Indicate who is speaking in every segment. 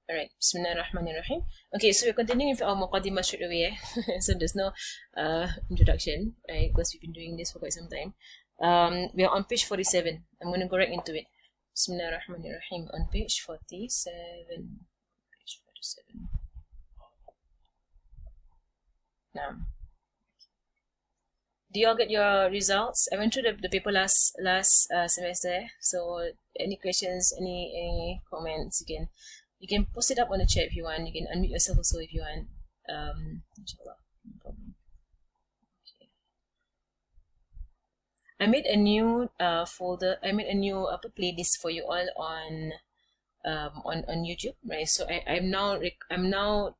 Speaker 1: Alright, Bismillahirrahmanirrahim. Okay, so we're continuing with our Muqaddimah straight away. So there's no introduction, right? Because we've been doing this for quite some time. We are on page 47. I'm going to go right into it. Bismillahirrahmanirrahim. On page 47. Page 47. Now, do you all get your results? I went through the paper last semester. So any questions, any comments, you can post it up on the chat if you want. You can unmute yourself also if you want. Inshallah, no problem. Okay. I made a new folder. I made a new playlist for you all on YouTube, right? So I'm now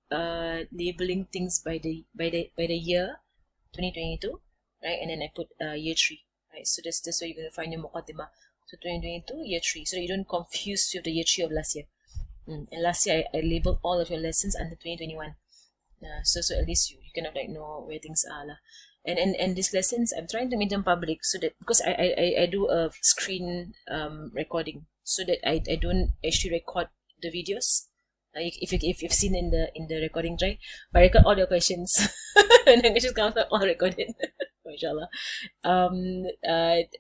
Speaker 1: labeling things by the year 2022, right? And then I put year 3, right? So that's where you're gonna find your Muqaddimah. So 2022 year 3, so that you don't confuse with the year 3 of last year. And last year I labeled all of your lessons under 2021. So at least you kind of like know where things are lah. And these lessons I'm trying to make them public, so that because I do a screen recording, so that I don't actually record the videos. If you've seen in the recording try, but I record all your questions and then it just comes out all recorded. Inshallah.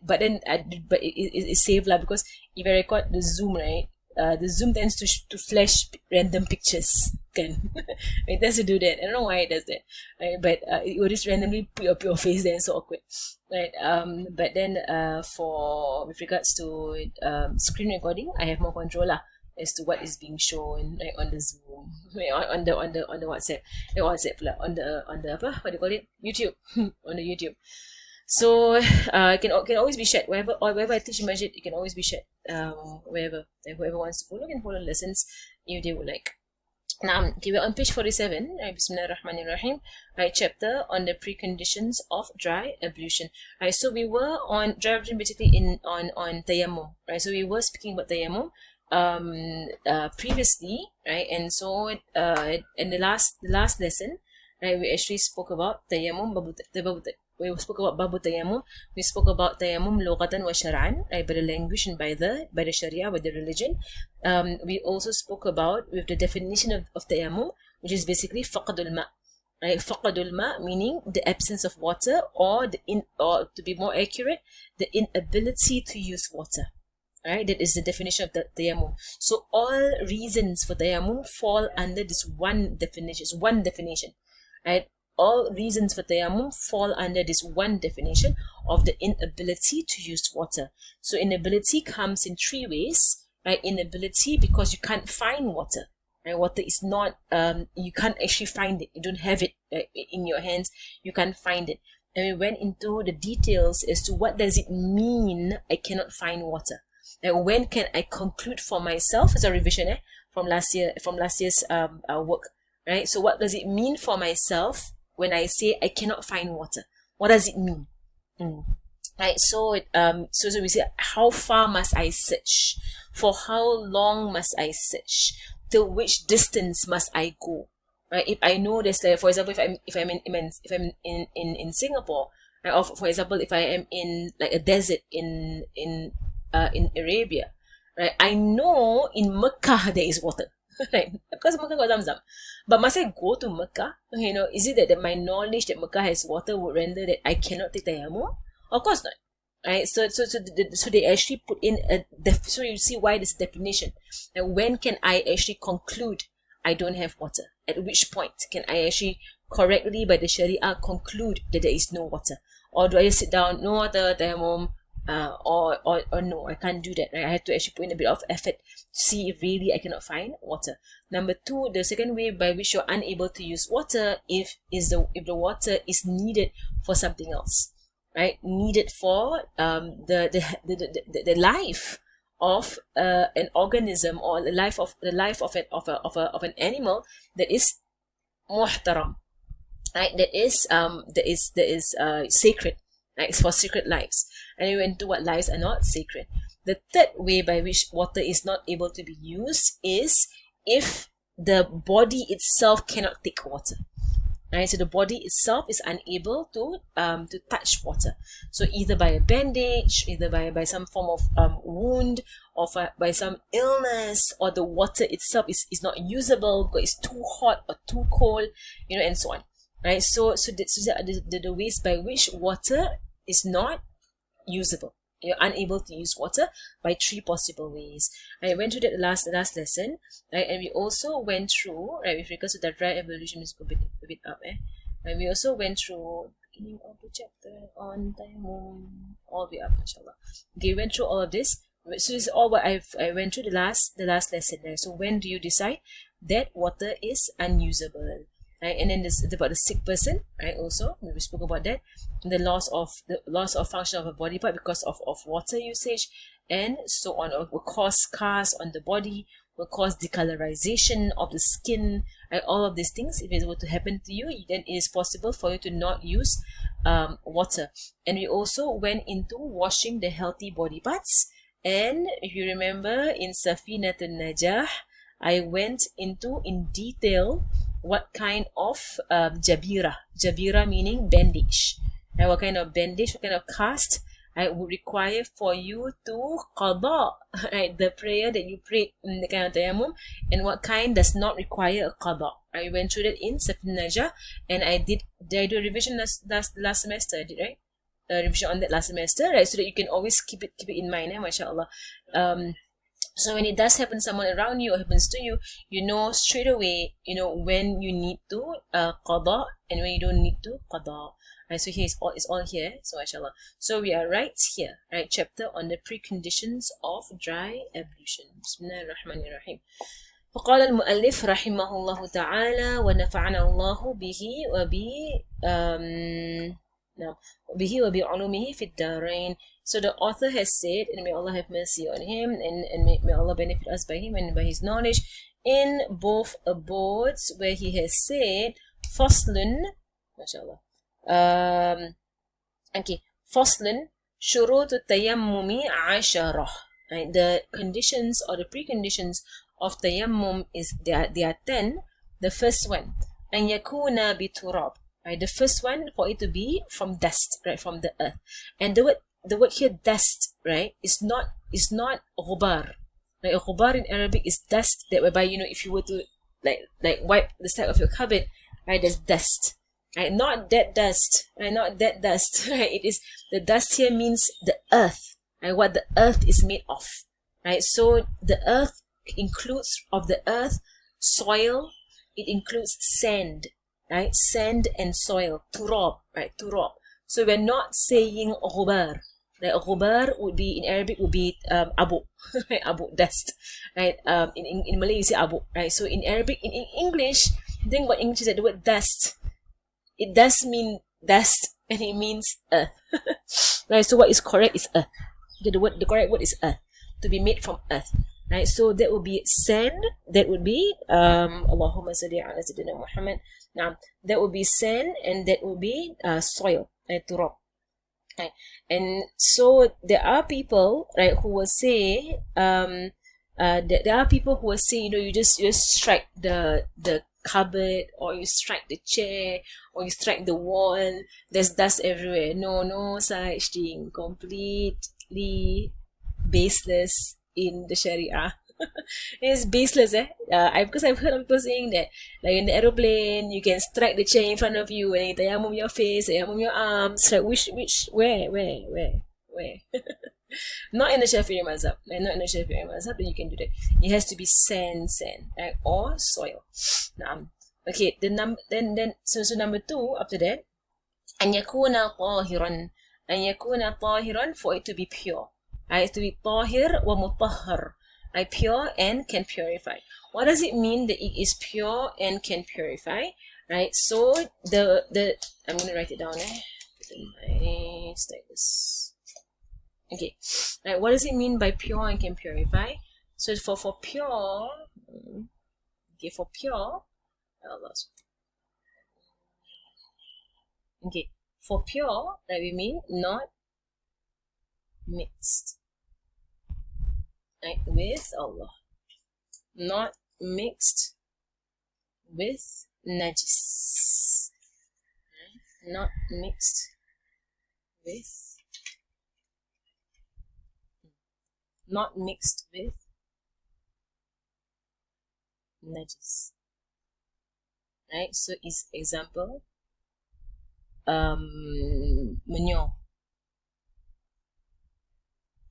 Speaker 1: But it's safe lah, because if I record the Zoom, right, the Zoom tends to flash random pictures. It tends to do that. I don't know why it does that, right? But it will just randomly put your face there, and so awkward, right? But then with regards to screen recording, I have more control lah, as to what is being shown, right, on the Zoom, right, on the WhatsApp, on the what do you call it, YouTube, on the YouTube. So it can always be shared wherever I teach in Masjid. It can always be shared wherever, and whoever wants to follow can follow lessons if they would like. Now, okay, we're on page 47, right? Bismillahirrahmanirrahim, right? Chapter on the preconditions of dry ablution, right? So we were on dry ablution basically on tayammum, right? So we were speaking about tayammum previously, right? And so in the last lesson, right, we actually spoke about tayammum. We spoke about babu tayammum. We spoke about tayammum lughatan wa shar'an, right, by the language and by the sharia, by the religion. We also spoke about with the definition of tayammum, which is basically faqadul ma, right? Faqadul ma meaning the absence of water, or to be more accurate, the inability to use water. Right, that is the definition of the tayammum. So all reasons for tayammum fall under this one definition, right? All reasons for tayammum fall under this one definition of the inability to use water. So inability comes in 3 ways, right? Inability because you can't find water, right? Water is not, you can't actually find it. You don't have it in your hands. You can't find it. And we went into the details as to what does it mean I cannot find water. And when can I conclude for myself, as a revision from last year's work, right? So what does it mean for myself when I say I cannot find water? What does it mean? Right. So we say, how far must I search? For how long must I search? Till which distance must I go? Right. If I know this, for example, if I'm in Singapore, right, or for example, if I am in like a desert in Arabia, right? I know in Mecca there is water, right? Because Mecca got Zamzam. But must I go to Mecca? You know, is it that my knowledge that Mecca has water would render that I cannot take tayammum? Of course not, right? So they actually put in so you see why this definition. Now, when can I actually conclude I don't have water? At which point can I actually correctly by the Sharia conclude that there is no water? Or do I just sit down, no water, tayammum? Or no, I can't do that, right? I have to actually put in a bit of effort to see if really I cannot find water. Number 2, the second way by which you're unable to use water if the water is needed for something else, right? Needed for the life of an organism, or the life of an animal that is muhtaram, right? That is sacred. Like for sacred lives. And we went to what lives are not sacred. The third way by which water is not able to be used is if the body itself cannot take water. Right, so the body itself is unable to touch water. So either by a bandage, either by some form of wound, or by some illness, or the water itself is not usable because it's too hot or too cold, you know, and so on. Right, so the ways by which water is not usable. You're unable to use water by 3 possible ways. I went through that last lesson, right? And we also went through, right, with regards to the dry evolution, is a bit up, and we also went through beginning of the chapter on tayammum, all the way up, mashallah. Okay, we went through all of this. So this is all what I went through the last lesson there. So when do you decide that water is unusable? Right, and then this about the sick person, right? Also, we spoke about that, the loss of function of a body part because of water usage, and so on. Will cause scars on the body, will cause decolorization of the skin, right? All of these things, if it were to happen to you, then it is possible for you to not use water. And we also went into washing the healthy body parts. And if you remember in Safinatun Najah, I went into in detail what kind of jabira meaning bandage, right? What kind of bandage, what kind of cast I would require for you to qada, right? The prayer that you prayed in the kind of tayammum, and what kind does not require a qada. I went through that in Safin Najah, and I do a revision last semester, I did, right? Revision on that last semester, right? So that you can always keep it in mind, mashallah. So when it does happen to someone around you or happens to you, you know straight away, you know, when you need to qada and when you don't need to qada. Right, so here it's all here, so mashallah. So we are right here, right? Chapter on the preconditions of dry ablution. Bismillahirrahmanirrahim. فقال المؤلف رحمه الله تعالى ونفعنا الله به وبعلومه في الدارين. So the author has said, and may Allah have mercy on him, and may Allah benefit us by him and by his knowledge, in both abodes, where he has said, Faslun, mashallah, okay, Faslun, shurutu tayammumi asharah. Right, the conditions or the preconditions of tayammum is there are 10. The first one, an yakuna biturab. Right, the first one, for it to be from dust, right, from the earth. And the word here, dust, right, is not ghubar. Right, ghubar in Arabic is dust, that whereby, you know, if you were to like wipe the side of your cupboard, right, there's dust. Right, not that dust, right, not that dust. Right, it is the dust here means the earth, right, what the earth is made of. Right, so the earth includes of the earth soil, it includes sand. Right, sand and soil, turab, right, turab. So we're not saying ghubar. Like ghubar would be in Arabic would be abu, right, abu, dust, right. In Malay you say abu, right. So in Arabic, in English, the thing about English is that the word dust, it does mean dust and it means earth. Right. So what is correct is earth. Okay, the correct word is earth, to be made from earth. Right, so that would be sand. That would be Allahumma salli ala sayyidina Muhammad. Now that would be sand, and that would be soil, right, turab. Right, and so there are people, right, who will say there are people who will say, you know, you just strike the cupboard, or you strike the chair, or you strike the wall, there's dust everywhere. No such thing. Completely baseless in the Sharia. It's baseless, because I've heard of people saying that, like in the aeroplane, you can strike the chair in front of you and tayammum your face, tayammum your arms. Like where? Not in the Shafi'i mazhab. Like, not in the Shafi'i mazhab that you can do that. It has to be sand, right, or soil. Okay, the so number 2 after that, an yakuna tahiran, for it to be pure. Right, to be tahir wa mutahhar, right, pure and can purify. What does it mean that it is pure and can purify? Right, so the I'm gonna write it down. Status. Okay, right, what does it mean by pure and can purify? So for pure, okay, for pure, okay, for pure, that we mean not mixed, right, with Allah, not mixed with najis, not mixed with, not mixed with najis. Right, so is example, manure,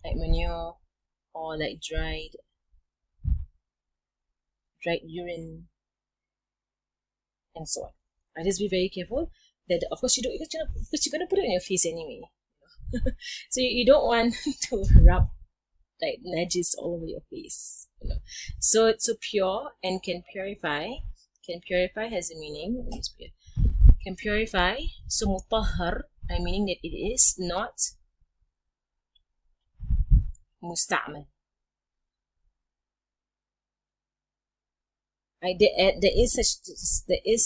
Speaker 1: like manure, or like dried urine, and so on. Right, just be very careful that, of course, because you're gonna put it on your face anyway. So you don't want to rub like najis all over your face. So pure and can purify. Can purify has a meaning. Can purify. So mutahhar, meaning that it is not musta'mal. There is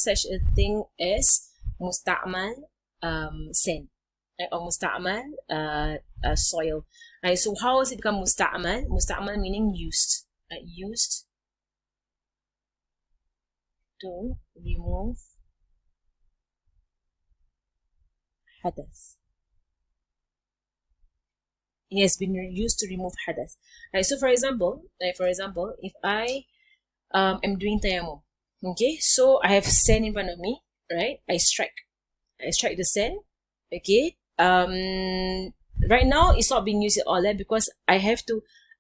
Speaker 1: such a thing as musta'mal sand, or musta'mal soil. Right, so how does it become musta'mal? Musta'mal meaning used. Used to remove hadath. It has been used to remove hadath. Right, so for example, if I am doing tayammum, okay, so I have sand in front of me, right? I strike the sand, okay. Right now it's not being used at all, because first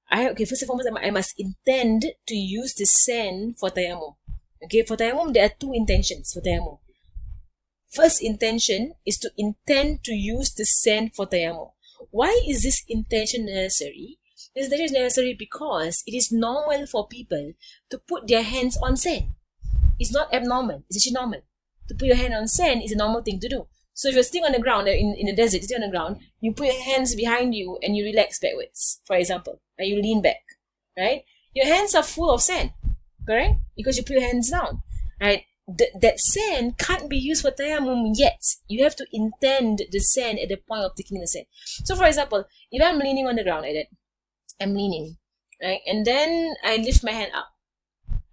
Speaker 1: and foremost, I must intend to use the sand for tayammum. Okay, for tayammum there are two intentions for tayammum. First intention is to intend to use the sand for tayammum. Why is this intention necessary? This intention is necessary because it is normal for people to put their hands on sand. It's not abnormal, it's actually normal. To put your hand on sand is a normal thing to do. So if you're sitting on the ground, in the desert, sitting on the ground, you put your hands behind you and you relax backwards, for example, and you lean back, right? Your hands are full of sand, correct? Because you put your hands down, right? That sand can't be used for tayammum yet. You have to intend the sand at the point of taking the sand. So for example, if I'm leaning on the ground like that, I'm leaning, right? And then I lift my hand up,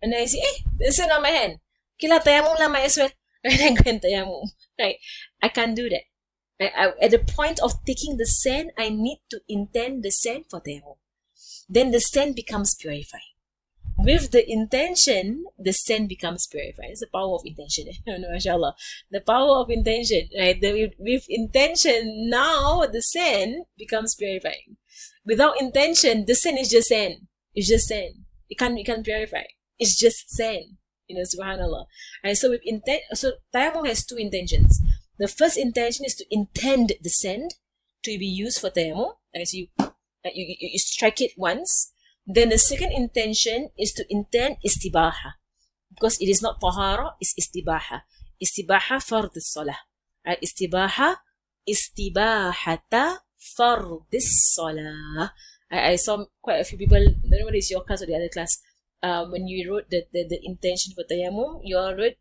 Speaker 1: and then I see, there's sand on my hand. Okay lah, tayammum lah, might as well. Right? I go and tayammum. Right? I can't do that. Right? At the point of taking the sand, I need to intend the sand for tayammum. Then the sand becomes purified. With the intention, the sand becomes purified. It's the power of intention. No, mashallah. The power of intention. Right? With intention, now the sand becomes purifying. Without intention, the sand is just sand. It's just sand. It can't purify. It's just sand. Subhanallah. And so with intent, so tayammum has two intentions. The first intention is to intend the sand to be used for tayammum. As you strike it once. Then the second intention is to intend istibaha, because it is not tahara, it's istibaha. Istibaha fard as-salah. Right? Istibahata fard as-salah. I saw quite a few people, I don't know whether it's your class or the other class, when you wrote the intention for tayammum, you all wrote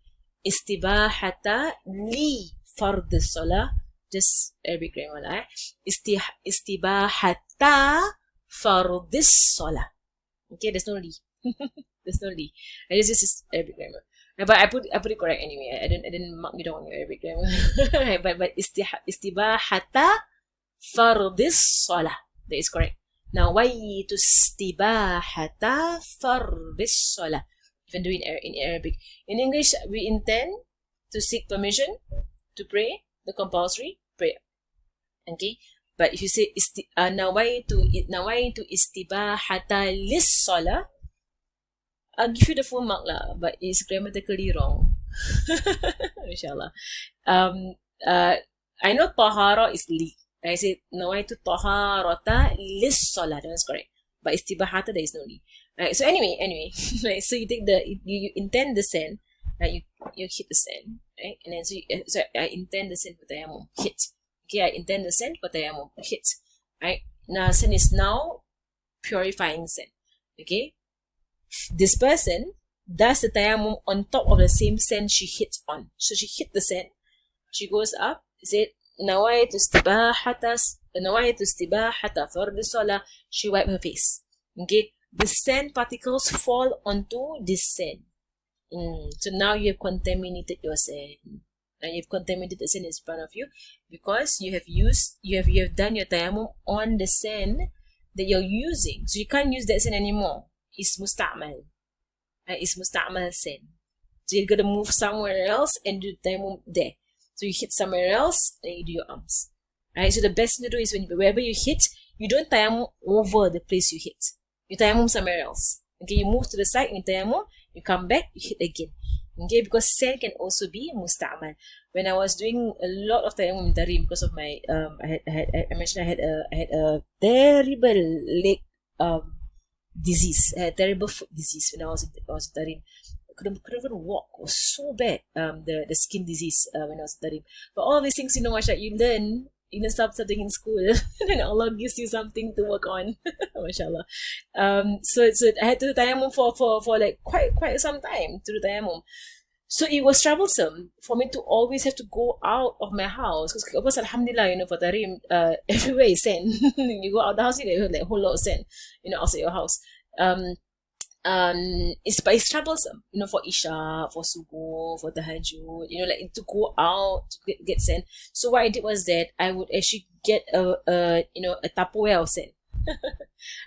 Speaker 1: istibahata li fard as-salah. Just Arabic grammar. Istibahata fard as-salah. Okay, there's no li. There's no li. This is Arabic grammar. But I put it correct anyway. I didn't mark you down on your Arabic grammar. but istibahata fard as-salah. That is correct. Now, why to istibahata fard as-salah? Even do it in Arabic. In English, we intend to seek permission to pray the compulsory prayer. Okay. But if you say nawaitu istibahata lis-salah, I'll give you the full mark lah, but it's grammatically wrong. Inshallah. I know tahara is li. I say nawaitu taharata lis-salah. That's correct. But istibahata, there is no li. Right. So anyway, right, so you take you intend the sand, right? You hit the sand, right? And then so I intend the sand for tayammum. Hit. Okay, I intend the sand for tayammum. Hit. Right? Now sand is now purifying sand. Okay? This person does the tayammum on top of the same sand she hit on. So she hit the sand. She goes up, said, nawaitu istibahata fard as-salah. She wiped her face. Okay? The sand particles fall onto this sand. So now you have contaminated your sand. and you've contaminated the sand in front of you, because you have done your tayammum on the sand that you're using. So you can't use that sand anymore. It's musta'mal. It's musta'mal sand. So you're gonna move somewhere else and do tayammum there. So you hit somewhere else, then you do your arms. Right? So the best thing to do is wherever you hit, you don't tayammum over the place you hit. You tayammum somewhere else. Okay, you move to the side, you tayammum, you come back, you hit again. Okay, because sand can also be musta'mal. When I was doing a lot of tayammum tarim because of my I mentioned I had a terrible leg disease, a terrible foot disease when I was tarim. Couldn't even walk. It was so bad. The skin disease when I was tarim. But all these things, mashallah, you learn something in school, and then Allah gives you something to work on. Mashallah. So I had to do tayammum for like quite some time to do tayammum. So it was troublesome for me to always have to go out of my house, because alhamdulillah, for tarim, everywhere is sand. You go out of the house, you have like a whole lot of sand, outside your house. It's troublesome, for Isha, for Subuh, for Tahajjud, like to go out to get sand. So what I did was that I would actually get a Tupperware of sand.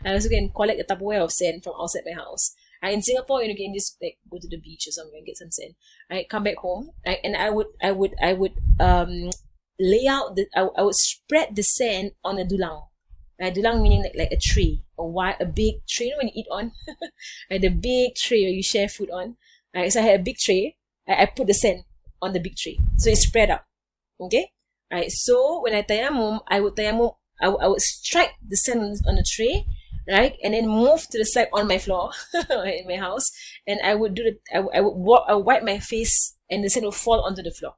Speaker 1: I also can collect a Tupperware of sand from outside my house. In Singapore, you can just like go to the beach or something and get some sand. I come back home, and I would lay out I would spread the sand on a dulang. Dulang meaning like a tray, a big tray, when you eat on, the big tray where you share food on. So I had a big tray. I put the sand on the big tray, so it's spread out. Okay, so when I tayammum, I would strike the sand on the tray, right, and then move to the side on my floor in my house, and I would I would wipe my face, and the sand would fall onto the floor.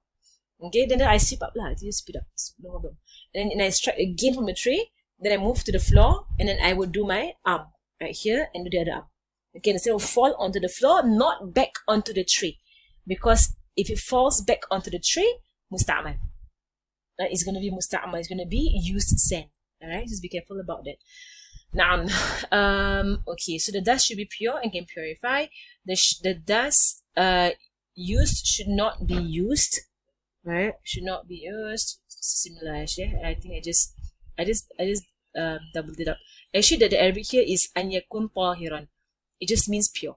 Speaker 1: Okay, then I sweep up lah. You sweep up, no problem. And I strike again from the tray. Then I move to the floor, and then I would do my arm right here and do the other arm. Okay, the sand will fall onto the floor, not back onto the tray, because if it falls back onto the tray, musta'mal. It's going to be musta'mal. It's going to be used sand. Alright, just be careful about that. Now, okay, so the dust should be pure and can purify. The dust used should not be used. Right? Should not be used. Similar actually. I think I just doubled it up. Actually, the Arabic here is an yakun tahiran. It just means pure.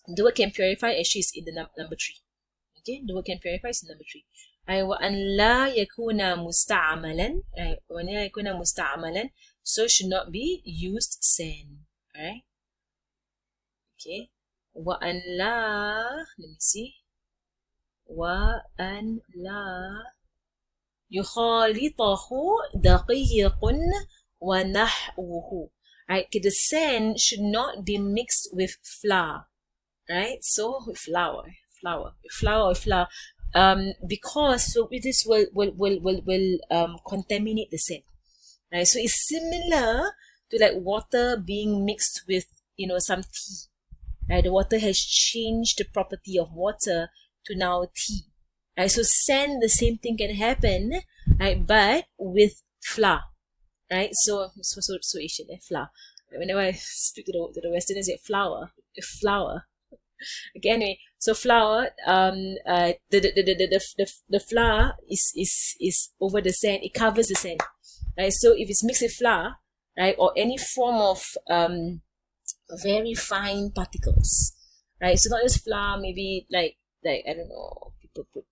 Speaker 1: The word can purify actually is in the number 3. Okay, the word can purify is in number 3. Wa an la yakuna musta'amalan. Wa an la yakuna musta'amalan. So should not be used sand. Alright. Okay. Wa an la. Let me see. Wa an la يخالطه دقيق ونحوه. Right, the sand should not be mixed with flour. Right, so with flour, because so this will contaminate the sand. Right, so it's similar to like water being mixed with some tea. Right, the water has changed the property of water to now tea. Right, so sand, the same thing can happen, right, but with flour, right? So Asian, flour. Whenever I speak to the Westerners, say flour. Okay, anyway, so flour, the flour is over the sand. It covers the sand, right? So if it's mixed with flour, right, or any form of very fine particles, right? So not just flour, maybe like I don't know, people put.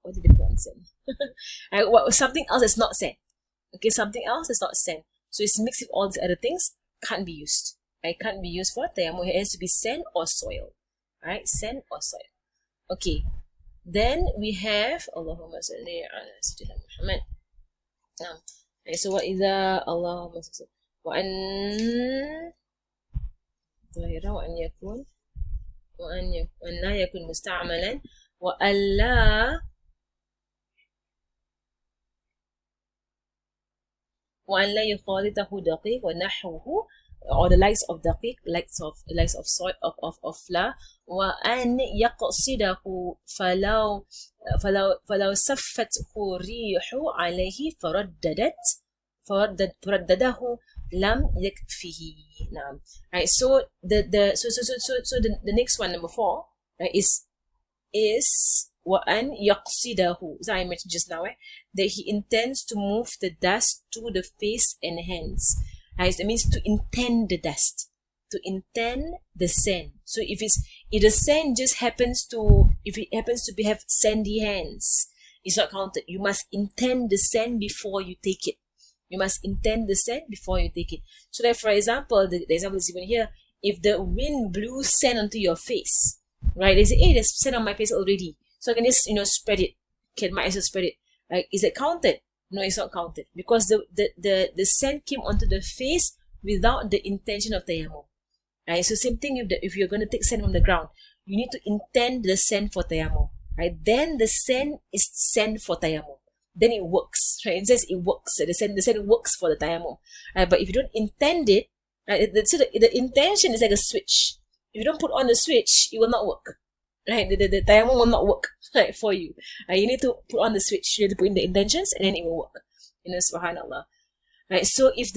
Speaker 1: What did they put on sand? Something else is not sand. Okay, something else is not sand. So it's mixed with all these other things. Can't be used. Right? Can't be used for tayammum. It has to be sand or soil. Right? Sand or soil. Okay. Then we have Allahumma salli ala sayyidina Muhammad. So what is Allahumma salli wa an ظاهرا وأن يكون وأن لا يكون مستعملا وألا وأن لا يخالطه دقيق ونحوه, or the likes of daqiq, likes of soil of flour, وأن يقصده فلو سفته الريح عليه فردده لم يكفه. نعم. Right, so the next one, number 4, right, is وأن يقصده. So I mentioned just now, that he intends to move the dust to the face and hands. Right? That means to intend the dust, to intend the sand. So if the sand just happens to, if it happens to have sandy hands, it's not counted. You must intend the sand before you take it. You must intend the sand before you take it. So that, for example, the example is given here. If the wind blew sand onto your face, right? They say, hey, there's sand on my face already, so I can just, spread it. Might as well spread it. Right? Is it counted? No, it's not counted, because the sand came onto the face without the intention of tayammum. Right? So same thing if you're going to take sand from the ground, you need to intend the sand for tayammum. Right? Then the sand is sand for tayammum. Then it works. Right? It says it works. The sand works for the tayammum. Right? But if you don't intend it, right? So the intention is like a switch. If you don't put on the switch, it will not work. Right? The tayammum will not work, right, for you. Right? You need to put on the switch. You need to put in the intentions, and then it will work. Subhanallah. Right? So if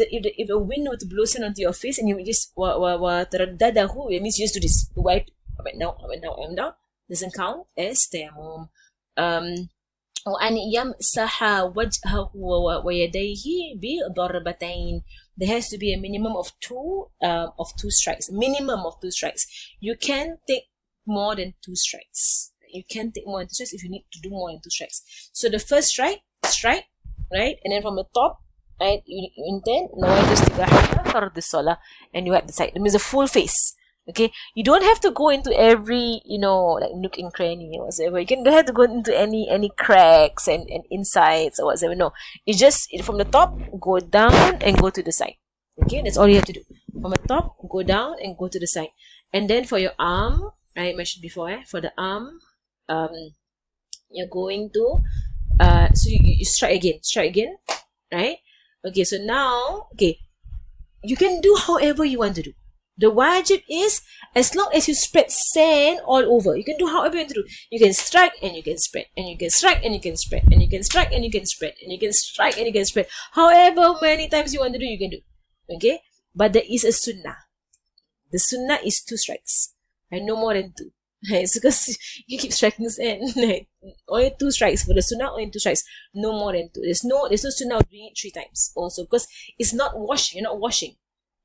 Speaker 1: a wind were to blow sand onto your face and you just taraddadahu, it means you just do this. You wipe up and down, up and down, up and down. Doesn't count as tayammum. وأن يمسح وجهه ويديه بضربتين. There has to be a minimum of two strikes. Minimum of 2 strikes. You can take more than 2 strikes. You can take more than 2 strikes if you need to do more than 2 strikes. So the first strike, right? And then from the top, right, you intend nawaitu istibahata fard as-salah, and you wipe the side. It means a full face. Okay, you don't have to go into every, like nook and cranny or whatever. You don't have to go into any cracks and insides or whatever. No, you just, from the top, go down and go to the side. Okay, that's all you have to do. From the top, go down and go to the side. And then for your arm, I mentioned before, for the arm, you're going to, so you strike again, right? Okay, so now, you can do however you want to do. The wajib is, as long as you spread sand all over, you can do however you want to do. You can strike and you can spread, and you can strike and you can spread, and you can strike and you can spread, and you can strike and you can spread. However many times you want to do, you can do. Okay? But there is a sunnah. The sunnah is 2 strikes. And no more than 2. Right? It's because you keep striking sand. Right? Only 2 strikes. For the sunnah, only 2 strikes. No more than 2. There's no sunnah of doing it 3 times also, because it's not washing. You're not washing.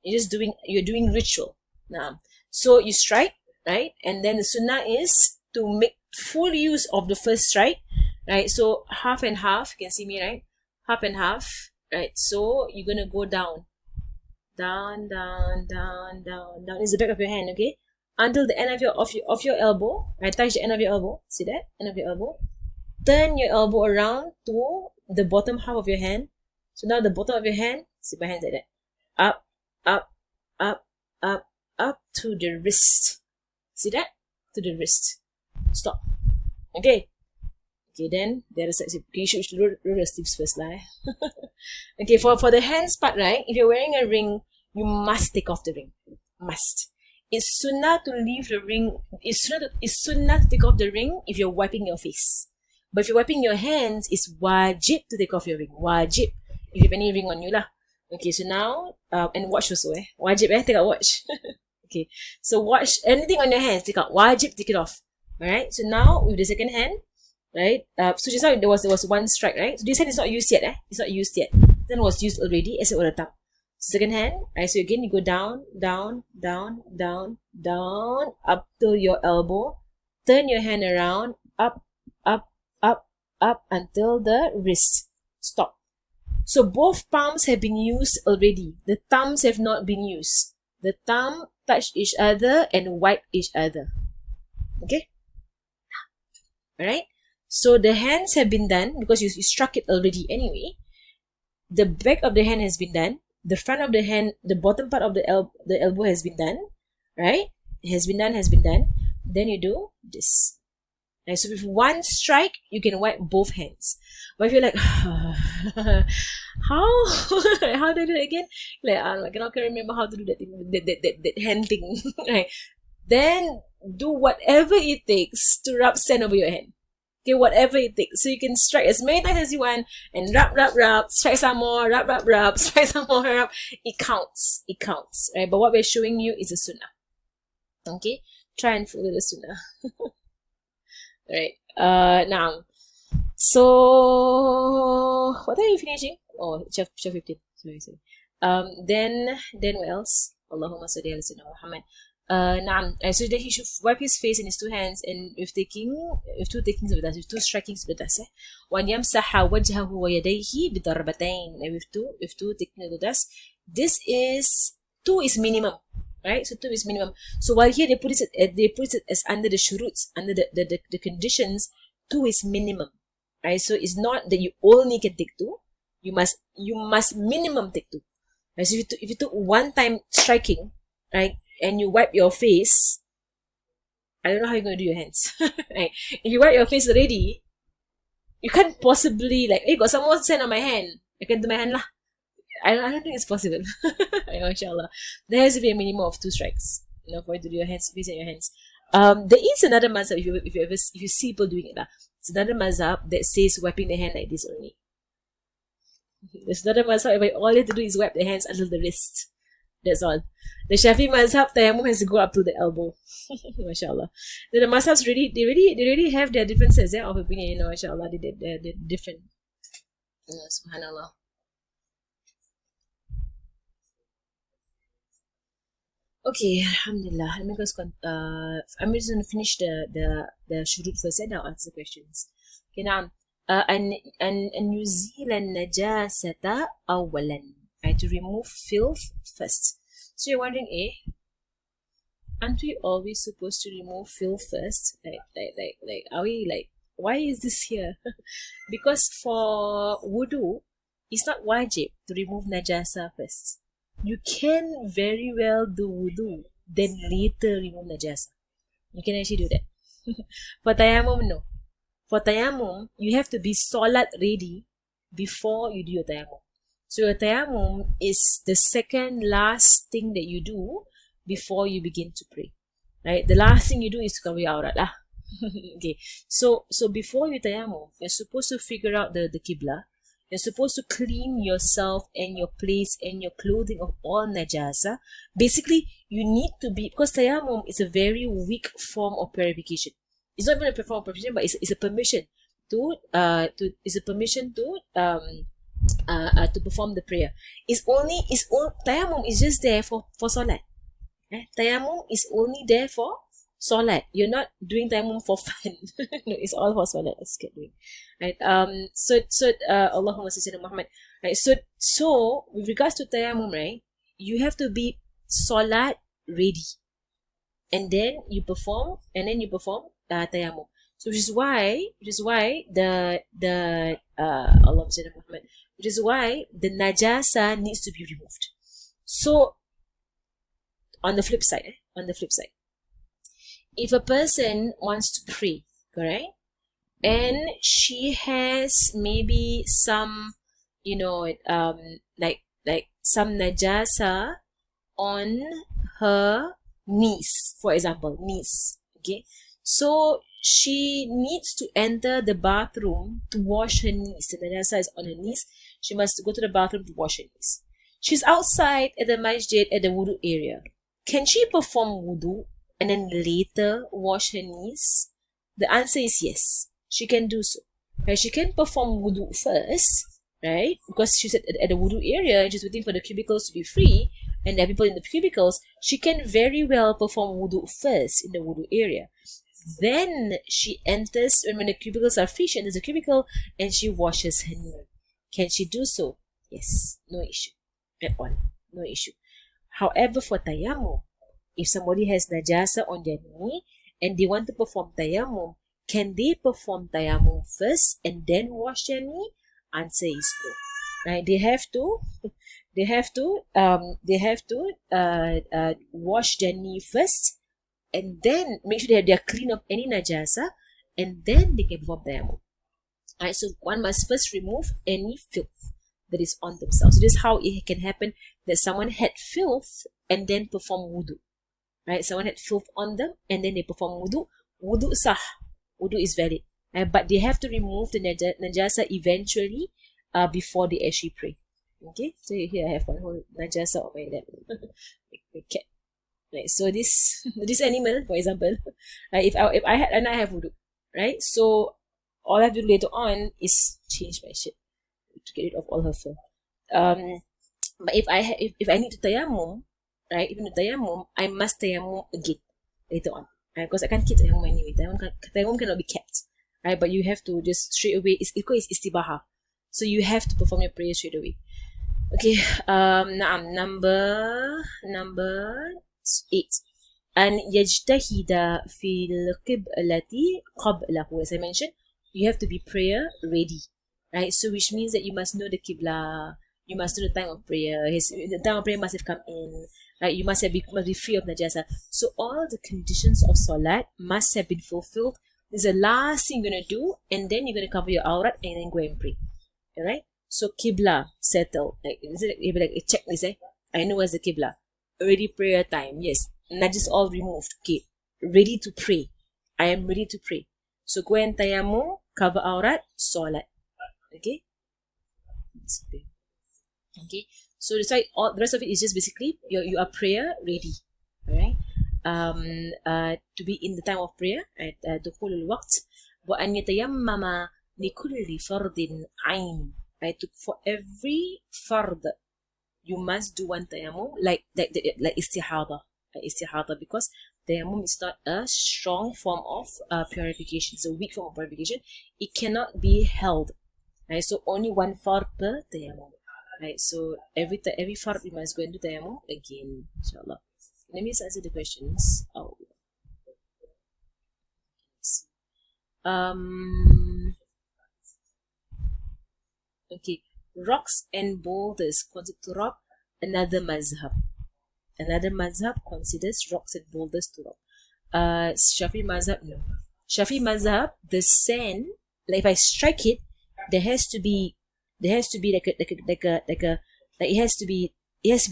Speaker 1: You're doing ritual. So you strike, right? And then the sunnah is to make full use of the first strike, right? So half and half, you can see me, right? Half and half, right? So you're gonna go down, down, down, down, down, down. It's the back of your hand, okay? Until the end of your elbow, right? Touch the end of your elbow. See that? End of your elbow. Turn your elbow around to the bottom half of your hand. So now the bottom of your hand, see my hands like that. Up, up, up, up, up to the wrist. See that? To the wrist. Stop. Okay. Okay, then the other side. You should roll the sleeves first, lah. Okay, for the hands part, right? If you're wearing a ring, you must take off the ring. Must. It's sunnah to leave the ring. It's sunnah to take off the ring if you're wiping your face. But if you're wiping your hands, it's wajib to take off your ring. Wajib. If you have any ring on you, lah. Okay, so now, and watch also, wajib, take out watch. Okay, so watch, anything on your hands, take out, wajib, take it off. Alright, so now with the second hand, right, so just now there was 1 strike, right? So this hand is not used yet, it's not used yet. Then was used already, except for the thumb. Second hand, right, so again you go down, down, down, down, down, up to your elbow, turn your hand around, up, up, up, up, until the wrist. Stop. So both palms have been used already. The thumbs have not been used. The thumb touch each other and wipe each other. Okay? Alright? So the hands have been done because you struck it already anyway. The back of the hand has been done. The front of the hand, the bottom part of the elbow has been done. Right? It has been done. Then you do this. Right, so with 1 strike, you can wipe both hands. But if you're like, how? How do I do it again? Like, I cannot remember how to do that thing, that hand thing. Right? Then do whatever it takes to rub sand over your hand. Okay, whatever it takes. So you can strike as many times as you want and rub, strike some more, rub, strike some more, rub. It counts. Right? But what we're showing you is a sunnah. Okay? Try and follow the sunnah. Right. Now, so what are you finishing? Oh, 12:15. Sorry. Then what else? Allahumma salli ala sayyidina Muhammad. Naam. So then he should wipe his face and his two hands, and with two takings of the dust, with two strikings of the dust. وأن يمسح وجهه ويديه بضربتين. With two takings of the dust. This is two is minimum, right? So two is minimum. So while here they put it as under the shuruts, under the conditions. Two is minimum, right? So it's not that you only can take two. You must minimum take two. Right? So if you took one time striking, right, and you wipe your face, I don't know how you're going to do your hands. Right? If you wipe your face already, you can't possibly like, hey, got some more sand on my hand. I can do my hand lah. I don't think it's possible. Inshallah. There has to be a minimum of two strikes, for you to do your hands, face and your hands. There is another mazhab, if you see people doing it, it's another mazhab that says wiping the hand like this only. There's another mazhab where all you have to do is wipe the hands until the wrist. That's all. The Shafi mazhab, tayammum has to go up to the elbow. MashaAllah. The mazhabs really have their differences of opinion, MashaAllah. They're different. Subhanallah. Okay, alhamdulillah. I'm just going to finish the shurut first and I'll answer questions. Okay, now, أن يزيل النجاسة أولا. Right, to remove filth first. So you're wondering, aren't we always supposed to remove filth first? Like, are we like, why is this here? Because for wudu, it's not wajib to remove najasa first. You can very well do wudu, then later remove najasa. You can actually do that. For tayammum, no. For tayammum, you have to be salat ready before you do your tayammum. So your tayammum is the second last thing that you do before you begin to pray. Right? The last thing you do is to cover your awrat lah. Okay. So before you tayammum, you're supposed to figure out the qibla. You're supposed to clean yourself and your place and your clothing of all najasa. Basically, you need to be, because tayammum is a very weak form of purification. It's not even a form of purification, but it's a permission to perform the prayer. Tayammum is just there for salat. Tayammum is only there for salat. You're not doing tayammum for fun. No, it's all for salat. Let's get doing. Right. Allahumma salli ala Muhammad. Right. So with regards to tayammum, right, you have to be salat ready, and then you perform tayammum. So which is why the Allahumma salli ala Muhammad. Which is why the najasa needs to be removed. So on the flip side, if a person wants to pray, correct, and she has maybe some, like some najasa on her knees, for example, knees. Okay, so she needs to enter the bathroom to wash her knees. The najasa is on her knees. She must go to the bathroom to wash her knees. She's outside at the masjid at the wudu area. Can she perform wudu and then later wash her knees? The answer is yes. She can do so. Right? She can perform wudu first, right? Because she's at the wudu area and she's waiting for the cubicles to be free, and there are people in the cubicles. She can very well perform wudu first in the wudu area. Then she enters, and when the cubicles are free, she enters the cubicle and she washes her knee. Can she do so? Yes. No issue at all. No issue. However, for tayammum, if somebody has najasa on their knee and they want to perform tayammum, can they perform tayammum first and then wash their knee? Answer is no. Right? They have to wash their knee first, and then make sure they are clean of any najasa, and then they can perform tayammum. Alright, so one must first remove any filth that is on themselves. So this is how it can happen that someone had filth and then perform wudu. Right? Someone had filth on them and then they perform wudu. Wudu sah. Wudu is valid. Right? But they have to remove the najasa eventually before they actually pray. Okay? So here I have one whole najasa on my lap. My cat. Right? So this animal, for example, if I have wudu, right? So all I have to do later on is change my shit to get rid of all her fur. But if I need to tayammum, right? Even to tayammum, I must tayammum again later on, right? Because I can't keep tayammum anyway. Tayammum cannot be kept, right? But you have to just straight away. It's called istibaha, so you have to perform your prayer straight away. Okay. Number 8. أن يجتهد في القبلة قبله. As I mentioned, you have to be prayer ready, right? So which means that you must know the qibla, you must know the time of prayer. The time of prayer must have come in, right? You must be free of najasa. So all the conditions of salat must have been fulfilled. This is the last thing you're gonna do, and then you're gonna cover your aurat and then go and pray. Alright? So qibla settled. Like is it like a checklist? I know what's the qibla. Already prayer time. Yes. Najis all removed. Okay. Ready to pray. I am ready to pray. So go and tayammum, cover aurat, salat. Okay. Okay. So that's why all the rest of it is just basically you are prayer ready. Alright. To be in the time of prayer at دخول الوقت وأن يتيمم لكل فرض عين. Right. For every fard, you must do one tayammum like istihada. Istihada, because tayammum is not a strong form of purification. It's a weak form of purification. It cannot be held. Right. So only one fard per tayammum. Right. So every fard we must go and do tayammum again, inshallah. Let me just answer the questions. Okay, rocks and boulders consider rock. Another mazhab considers rocks and boulders to rock. Shafi mazhab, no. Shafi mazhab, the sand, like if I strike it, there has to be it has to be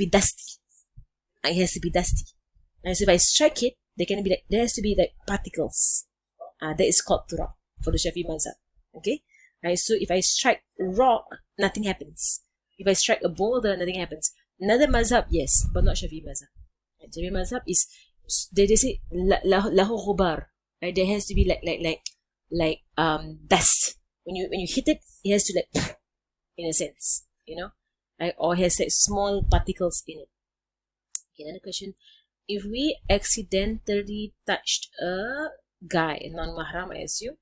Speaker 1: dusty. It has to be dusty. And so if I strike it, there has to be like particles. That is called turab for the Shafi mazhab. Okay, right. So if I strike rock, nothing happens. If I strike a boulder, nothing happens. Another mazhab, yes, but not Shafi mazhab. Right? Shafi mazhab is they say lahu ghubar. Right? There has to be like dust. When you hit it, it has to like in a sense, right? Or has like small particles in it. Okay, another question. If we accidentally touched a guy, a non-mahram, I assume,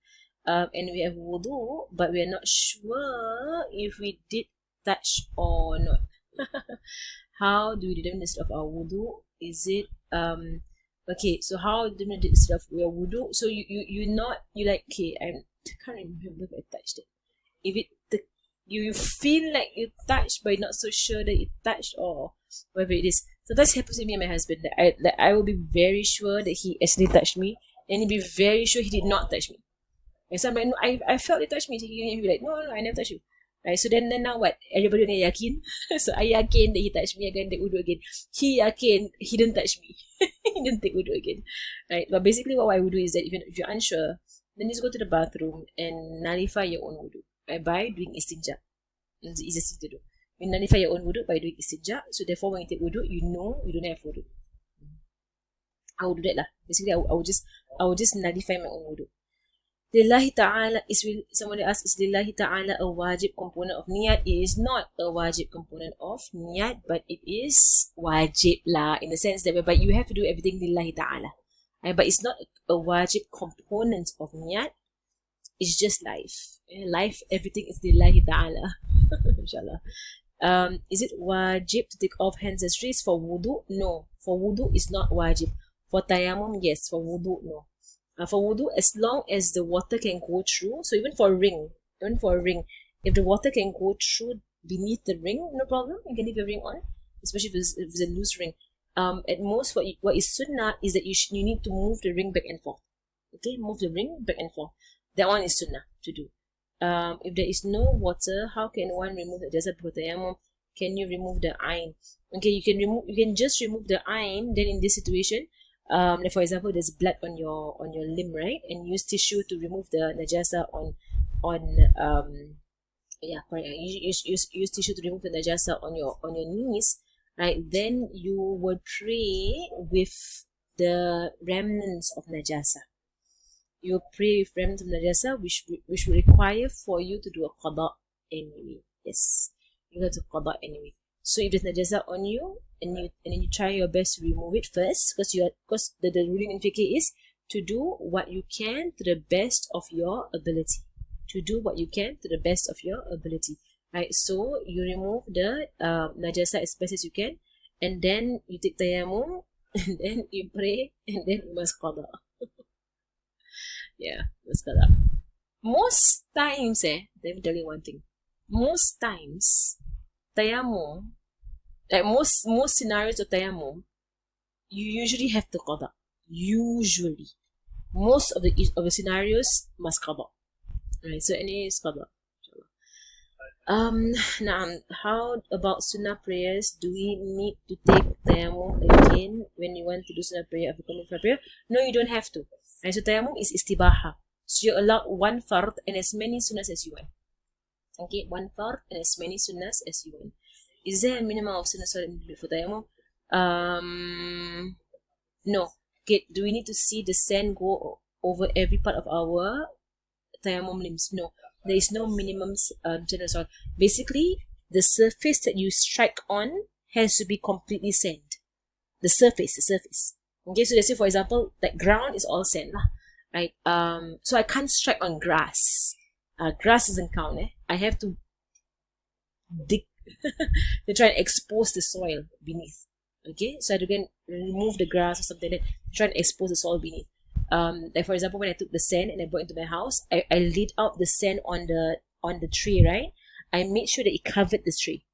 Speaker 1: and we have wudu, but we are not sure if we did touch or not. How do we determine the state of our wudu? Is it okay? So how do we determine the state of your wudu? So you like, okay, I can't remember if I touched it. If you feel like you touched, but you're not so sure that you touched or whatever it is. Sometimes it happens to me and my husband that I will be very sure that he actually touched me, and he'll be very sure he did not touch me. And so I'm like, no, I felt he touched me. He'll be like, no, I never touched you. Right, so then now what? Everybody yakin. So I yakin that he touched me again, take wudu again. He yakin he didn't touch me. He didn't take wudu again. Right, but basically what I would do is that if you're unsure, then just go to the bathroom and nullify your own wudu, right, by doing istinja. It's the easiest thing to do. You nullify your own wudu by doing istinja. So therefore, when you take wudu, you know you don't have wudu. I will do that lah. Basically, I will just nullify my own wudu. Lillahi ta'ala somebody asks, is Lillahi ta'ala a wajib component of niyat? It is not a wajib component of niyat, but it is wajib lah, in the sense that but you have to do everything Lillahi ta'ala. Right? But it's not a wajib component of niyat. It's just life. Life, everything is Lillahi ta'ala. Inshallah. Is it wajib to take off hands and streets for wudu? No. For wudu, it's not wajib. For tayammum, yes. For wudu, no. For wudu, as long as the water can go through, so even for a ring, if the water can go through beneath the ring, no problem, you can leave your ring on, especially if it's a loose ring. At most, what is sunnah is that you need to move the ring back and forth. Okay, move the ring back and forth. That one is sunnah to do. If there is no water, how can one remove the najasa before tayammum? Can you remove the ayn? Okay, you can just remove the ayn. Then in this situation, like for example, there's blood on your limb, right? And use tissue to remove the najasa use tissue to remove the najasa on your knees, right? Then you would pray with the remnants of najasa. you pray with remnants of najasa, which will require for you to do a qada anyway. Yes, you have to qada anyway. So if there's najasa on you, and then you try your best to remove it first, because the ruling in fiqh is to do what you can to the best of your ability. To do what you can to the best of your ability. Right? So you remove the najasa as best as you can, and then you take tayammum, and then you pray, and then you must qada. Yeah, must qada. Most times, let me tell you one thing. Most times, tayammum, like most scenarios of tayammum, you usually have to qada. Usually. Most of the scenarios must qada. Right, so anyways, qada. Now, how about sunnah prayers? Do we need to take tayammum again when you want to do sunnah prayer after coming for prayer? No, you don't have to. Right, so tayammum is istibaha. So you're allowed one fard and as many sunnahs as you want. Okay, one fard and as many sunnahs as you want. Is there a minimum of sunnahs for tayammum? No. Okay, do we need to see the sand go over every part of our tayammum limbs? No. There is no minimum general soil. Basically, the surface that you strike on has to be completely sand. The surface. Okay, so let's say for example, that ground is all sand, right? So I can't strike on grass. Grass doesn't count. I have to dig to try and expose the soil beneath. Okay, so I have to remove the grass or something like that, try and expose the soil beneath. Like for example, when I took the sand and I brought it into my house, I laid out the sand on the tree, right? I made sure that it covered the tree.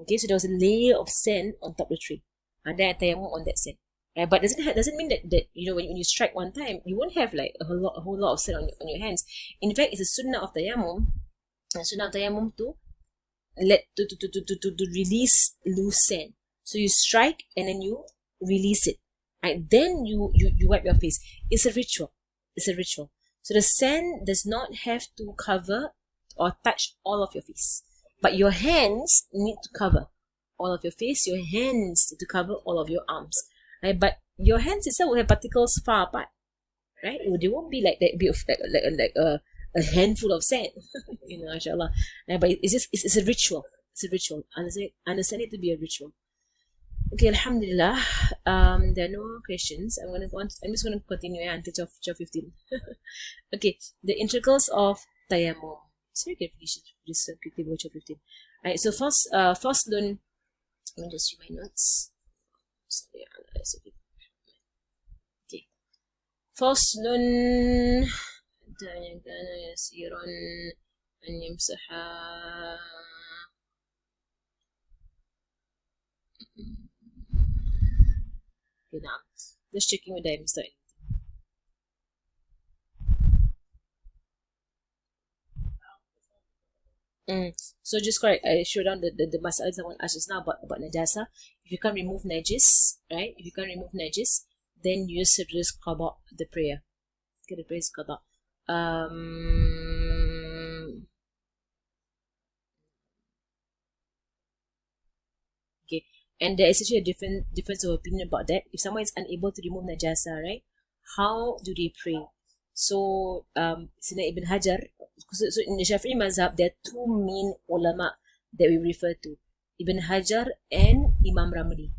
Speaker 1: Okay, so there was a layer of sand on top of the tree, and then I tayammum on that sand. Right? But doesn't mean that you know when you strike one time, you won't have like a whole lot of sand on your hands. In fact, it's a sunnah of tayammum, to release loose sand. So you strike and then you release it. Right? Then you wipe your face. It's a ritual. So the sand does not have to cover or touch all of your face. But your hands need to cover all of your face. Your hands need to cover all of your arms. Right? But your hands itself will have particles far apart. Right? They won't be like that, like a handful of sand. You know, inshallah. Right? But it's a ritual. It's a ritual. Understand it to be a ritual. Okay, alhamdulillah. There are no questions. I'm just gonna continue until 12:15. Okay, the integrals of tayammum. So you can finish this quickly by 12:15. Alright, so first let me just read my notes. Okay. First كان يسيرا أن يمسح نعم. Just checking with them. So just correct. I showed down the masalah someone asked us now about najasa. If you can't remove najis, right? If you can't remove najis, then you just qada the prayer. Okay, the prayer is qada. Okay, and there is actually a difference of opinion about that. If someone is unable to remove najasa, right? How do they pray? So, Sina Ibn Hajar. So in the Shafi'i mazhab, there are two main ulama that we refer to: Ibn Hajar and Imam Ramli.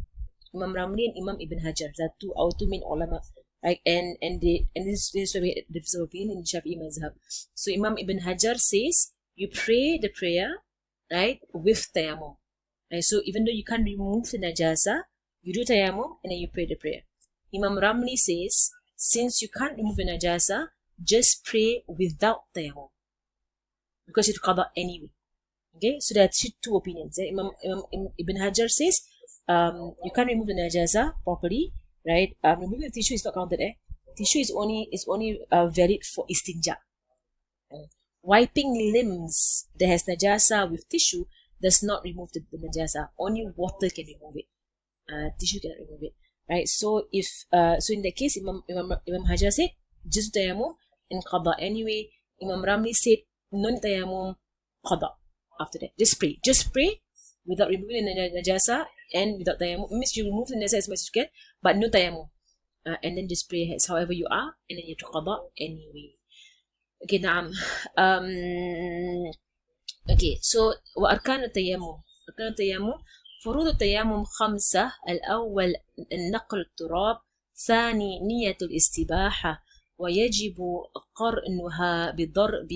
Speaker 1: Imam Ramli and Imam Ibn Hajar. That our two main ulama, right? And this is why we have difference of opinion in the Shafi'i mazhab. So Imam Ibn Hajar says you pray the prayer, right, with tayammum. Right? So even though you can't remove the najasa, you do tayammum and then you pray the prayer. Imam Ramli says since you can't remove the najasa, just pray without tayammum, because you have to qada anyway. Okay, so there are two opinions. Imam Ibn Hajar says you can't remove the najasa properly, right? Removing the tissue is not counted. Tissue is only valid for istinja. Wiping limbs that has najasa with tissue does not remove the najasa. Only water can remove it. Tissue cannot remove it. Right? So if so in that case, Imam Hajar said just tayammum and qada anyway. Imam Ramli said non tayammum qada after that. Just pray without removing the najasa and without tayammum. It means you remove the najasa as much as you can, but no tayammum. and then just pray however you are, and then you have to qada anyway. Okay, نعم. Okay, so وأركان التيمم. أركان التيمم فروض التيمم 5. الأول نقل التراب، ثاني نية الاستباحة، ويجب قرنها بالضرب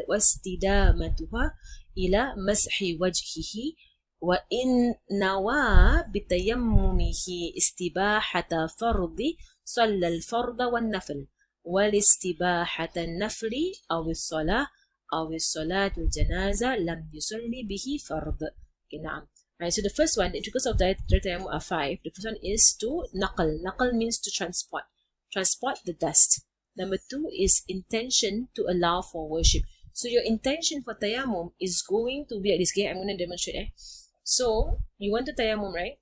Speaker 1: واستدامتها إلى مسح وجهه، وإن نوى بتيممه استباحة فرض صلى الفرض والنفل، والاستباحة النفل أو الصلاة أو الصلاة الجنازة لم يصلي به فرض. Okay, نعم. Right, so the first one, the intricacies of tayammum are 5. The first one is to naqal. Naqal means to transport. Transport the dust. Number 2 is intention, to allow for worship. So your intention for tayammum is going to be at this game. I'm going to demonstrate. So you want to tayammum, right?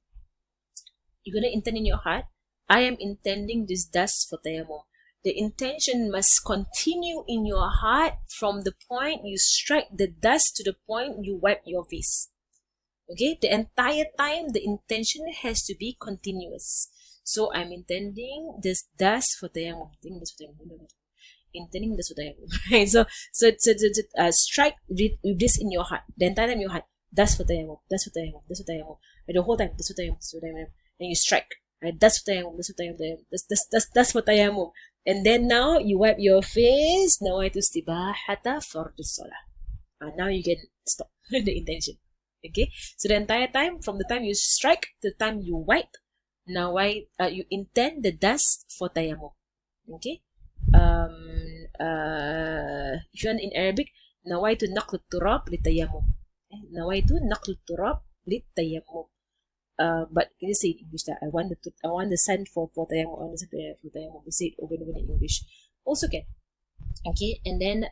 Speaker 1: You're going to intend in your heart, I am intending this dust for tayammum. The intention must continue in your heart from the point you strike the dust to the point you wipe your face. Okay, the entire time the intention has to be continuous. So I'm intending this dust for tayammum. Intending this for tayammum. Right? So strike with this in your heart. The entire time in your heart, dust for tayammum, dust for tayammum, dust for tayammum. The whole time, dust for tayammum, dust for tayammum. And you strike. Right? Dust for tayammum, dust for tayammum, dust for tayammum. And then now you wipe your face. Now I to istibahata fardu salah. Now you can stop the intention. Okay, so the entire time, from the time you strike to the time you wipe, now you intend the dust for tayammum. Okay, if you want in Arabic, nawaitu naql turab li tayammum. Nawaitu naql turab li tayammum. But can you say in English that I want the sign for tayammum, I want the sign for tayammum. We say it over and over in English. Also can. Okay, and then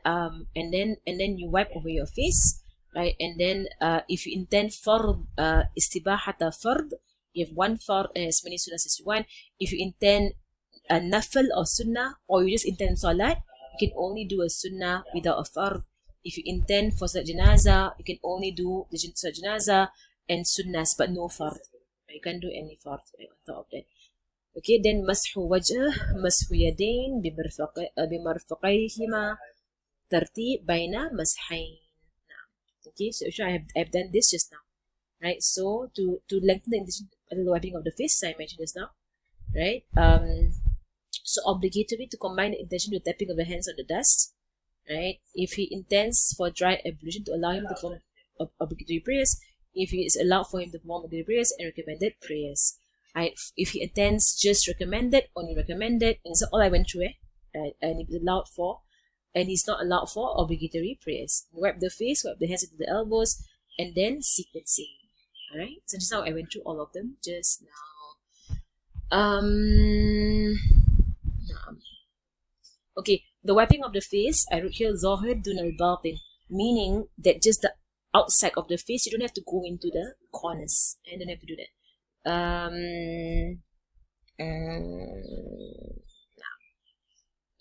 Speaker 1: you wipe over your face. Right, and then if you intend fard, istibahata fard, you have one fard and as many sunnahs as you want. If you intend a nafil or sunnah, or you just intend salat, you can only do a sunnah without a fard. If you intend for salat janaza, you can only do the salat janaza and sunnahs, but no fard. You can't do any fard on top of that. Okay, then mashu wajh, mashu yadain bimarfaqayhima, tartib baina mashain. Okay, so I've done this just now, right? So to lengthen the intention, the wiping of the face, I mentioned just now, right? So obligatory to combine the intention with tapping of the hands on the dust, right? If he intends for dry ablution, to allow him to perform obligatory prayers. If he is allowed for him to perform obligatory prayers and recommended prayers, right? If he intends just recommended, only recommended, and so all I went through, and if it's allowed for. And he's not allowed for obligatory prayers. Wipe the face, wipe the hands into the elbows, and then sequencing. Alright? So just now I went through all of them just now. Okay, the wiping of the face, I wrote here Zahir dun al-batin, meaning that just the outside of the face, you don't have to go into the corners. And don't have to do that.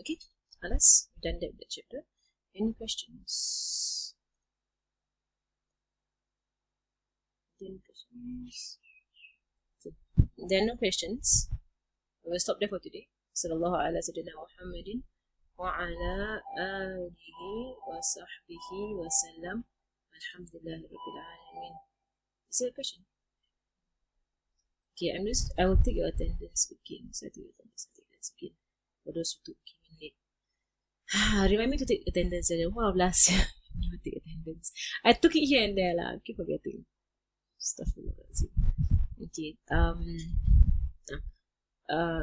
Speaker 1: Okay. Alas, we've done that chapter. Any questions? Any questions? So, there are no questions. We'll stop there for today. Sallallahu ala sayyidina Muhammadin wa ala alihi wa sahbihi wa sallam. Alhamdulillahi rabbil alamin. Is there a question? Okay, I will take your attendance again. So I take your attendance again. For those who came in late. Remind me to take attendance. Wow, last year I never take attendance. I took it here and there lah. I keep forgetting stuff. Okay.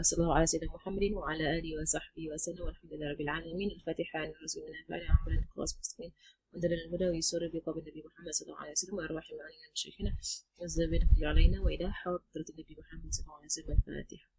Speaker 1: صلى الله على سيدنا محمد وعلى آله وصحبه وسلم والحمد لله رب العالمين. الفاتحة لرسول الله فعلا عملا خلاص مستقيم ودل الهدى ويسر بقبل النبي محمد صلى الله عليه وسلم وأرواح المعاني من شيخنا والزبير علينا وإلى حضرة النبي محمد صلى الله عليه وسلم. الفاتحة.